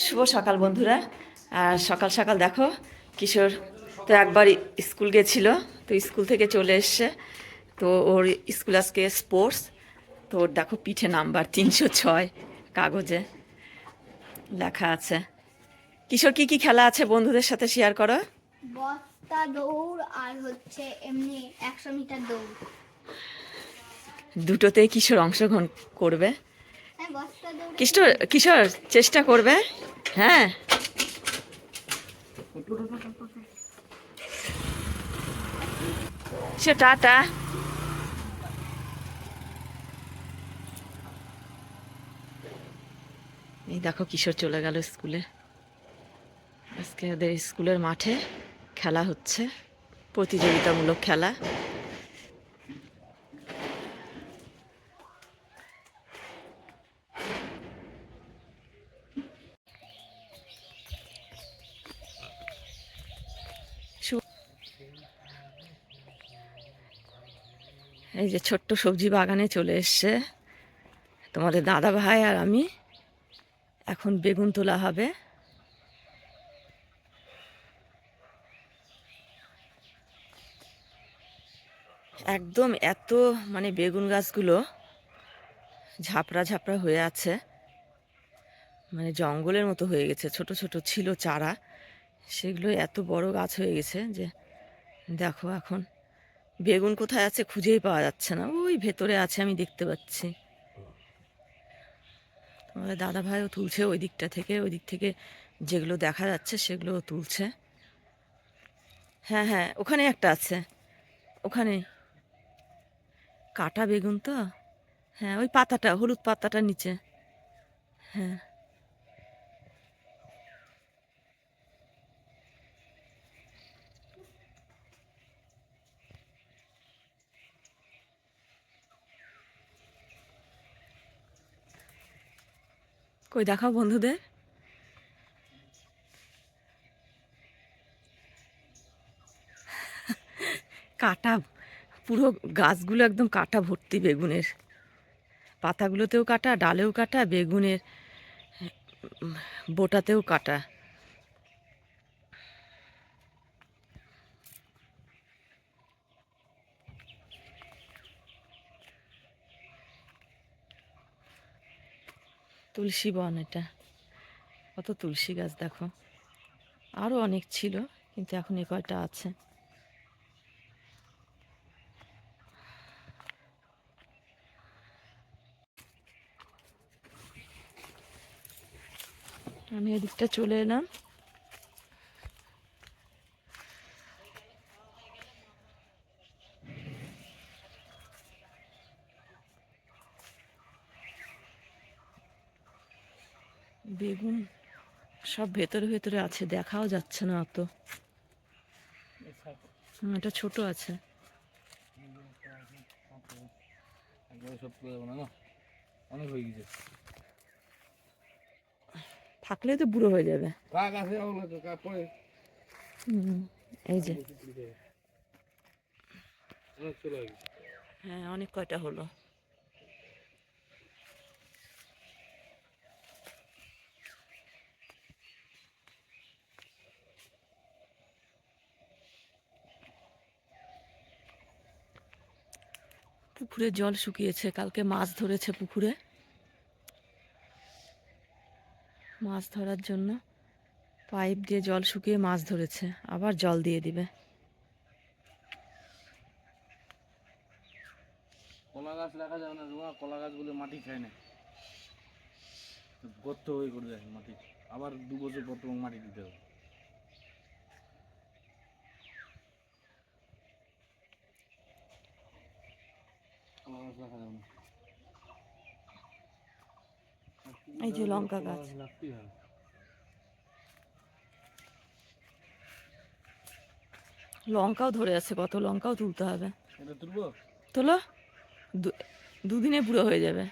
শুভ সকাল বন্ধুরা। আর সকাল সকাল দেখো কিশোর তো একবার স্কুল গেছিল, তো স্কুল থেকে চলে এসছে। তো ওর স্কুল আজকে স্পোর্টস, তো ওর দেখো পিঠে নাম্বার 306 কাগজে লেখা আছে। কিশোর কি কি খেলা আছে বন্ধুদের সাথে শেয়ার করো। বস্তা দৌড় আর হচ্ছে এমনি 100 মিটার দৌড়। দুটোতেই কিশোর অংশগ্রহণ করবে। হ্যাঁ, বস্তা দৌড়ে কিশোর কিশোর চেষ্টা করবে। হ্যাঁ, সে টাটা। এই দেখো কিশোর চলে গেল স্কুলে। আজকে ওদের স্কুলের মাঠে খেলা হচ্ছে, প্রতিযোগিতামূলক খেলা। এই যে ছোট্ট সবজি বাগানে চলে এসছে তোমাদের দাদা ভাই আর আমি। এখন বেগুন তোলা হবে। একদম এত মানে বেগুন গাছগুলো ঝাপড়া ঝাপড়া হয়ে আছে, মানে জঙ্গলের মতো হয়ে গেছে। ছোট ছোট ছিল চারা, সেগুলো এত বড় গাছ হয়ে গেছে যে দেখো এখন বেগুন কোথায় আছে খুঁজেই পাওয়া যাচ্ছে না। ওই ভেতরে আছে, আমি দেখতে পাচ্ছি। তোমাদের দাদা ভাইও তুলছে ওই দিকটা থেকে, ওই দিক থেকে যেগুলো দেখা যাচ্ছে সেগুলোও তুলছে। হ্যাঁ হ্যাঁ, ওখানে একটা আছে, ওখানে কাটা বেগুন তো। হ্যাঁ, ওই পাতাটা, হলুদ পাতাটার নিচে। হ্যাঁ, কই দেখাও বন্ধুদের। কাটা, পুরো গাছগুলো একদম কাটা ভর্তি বেগুনের। পাতাগুলোতেও কাটা, ডালেও কাটা, বেগুনের বোটাতেও কাটা। তুলসী বন এটা, কত তুলসী গাছ দেখো। আরও অনেক ছিল, কিন্তু এখন এ কয়টা আছে। আমি এদিকটা চলে এলাম। বেগুন সব ভেতরে ভেতরে আছে, দেখাও যাচ্ছে না অত। এটা ছোট আছে। অনেক হয়ে গেছে, থাকলে তো বুড়ো হয়ে যাবে। এই যে, হ্যাঁ অনেক কয়টা হলো। পুকুরে জল শুকিয়েছে, কালকে মাছ ধরেছে পুকুরে। মাছ ধরার জন্য পাইপ দিয়ে জল শুকিয়ে মাছ ধরেছে, আবার জল দিয়ে দিবে। কলা গাছ রাখা যাবে না, কলা গাছগুলো মাটি খায় না, গর্ত হয়ে করে যায় মাটি। আবার 2 বছর পর তোমাকে মাটি দিতে হবে। কলা গাছ রাখা যাবে না। এই যে লঙ্কা গাছ, রাখতেই হবে। লঙ্কাও ধরে আছে, কত লঙ্কাও তুলতে হবে। এটা তুলবো? তোলো, দুদিনে বুড়ো হয়ে যাবে।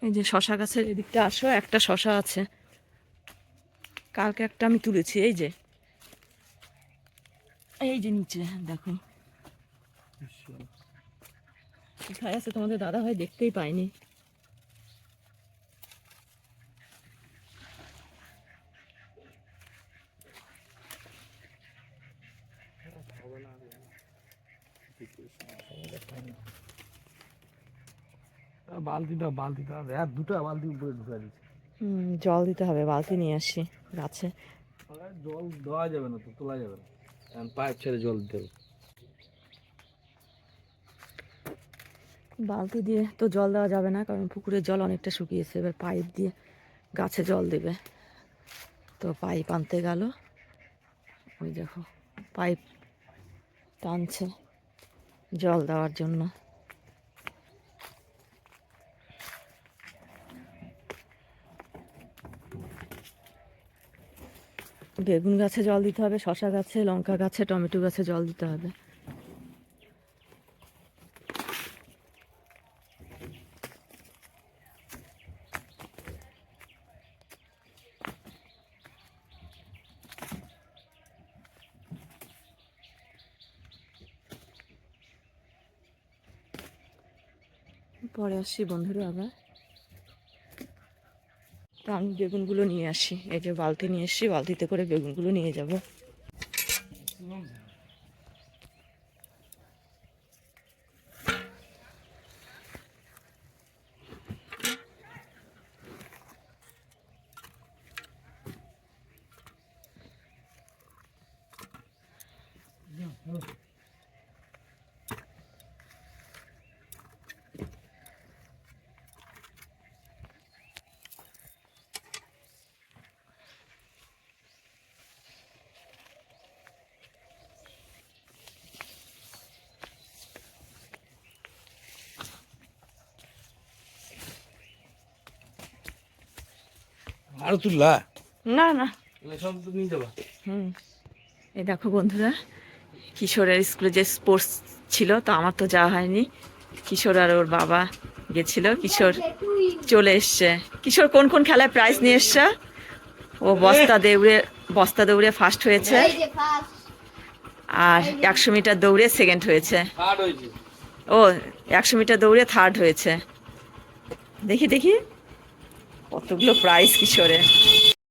এই যে শশা গাছের এদিকটা আসো, একটা শশা আছে, কালকে একটা আমি তুলেছি। এই যে নিচে দেখো কোথায় আছে, তোমাদের দাদা ভাই দেখতেই পাইনি। বালতিটা আর দুটো বালতি উপরে ঢুকা দিচ্ছে। জল দিতে হবে, বালতি নিয়ে আসি গাছে। জল দেওয়া যাবে না তো, তোলা যাবে না, পাইপ ছেড়ে জল দিতে হবে। বালতি দিয়ে তো জল দেওয়া যাবে না, কারণ পুকুরের জল অনেকটা শুকিয়েছে। এবার পাইপ দিয়ে গাছে জল দেবে, তো পাইপ আনতে গেল। ওই দেখো পাইপ টানছে জল দেওয়ার জন্য। বেগুন গাছে জল দিতে হবে, শশা গাছে, লঙ্কা গাছে, টমেটো গাছে জল দিতে হবে। পরে আসছি বন্ধুরা আবার। তো আমি বেগুনগুলো নিয়ে আসি, এই যে বালতি নিয়ে এসছি, বালতিতে করে বেগুনগুলো নিয়ে যাব। আরো তুললা? না না, সব তো নিয়ে যাবা। এই দেখো বন্ধুরা, কিশোরের স্কুলে যে স্পোর্টস ছিল, তো আমার তো যাওয়া হয়নি। কিশোর আর ওর বাবা গেছিল, কিশোর চলে এসছে। কিশোর কোন কোন খেলায় প্রাইজ নিয়ে এসছে? ও বস্তা দৌড়ে ফার্স্ট হয়েছে, এই যে ফার্স্ট। আর 100 মিটার দৌড়ে সেকেন্ড হয়েছে। হার্ড হয়েছে। ও 100 মিটার দৌড়ে থার্ড হয়েছে। দেখি দেখি কতগুলো প্রাইজ কিশোরের।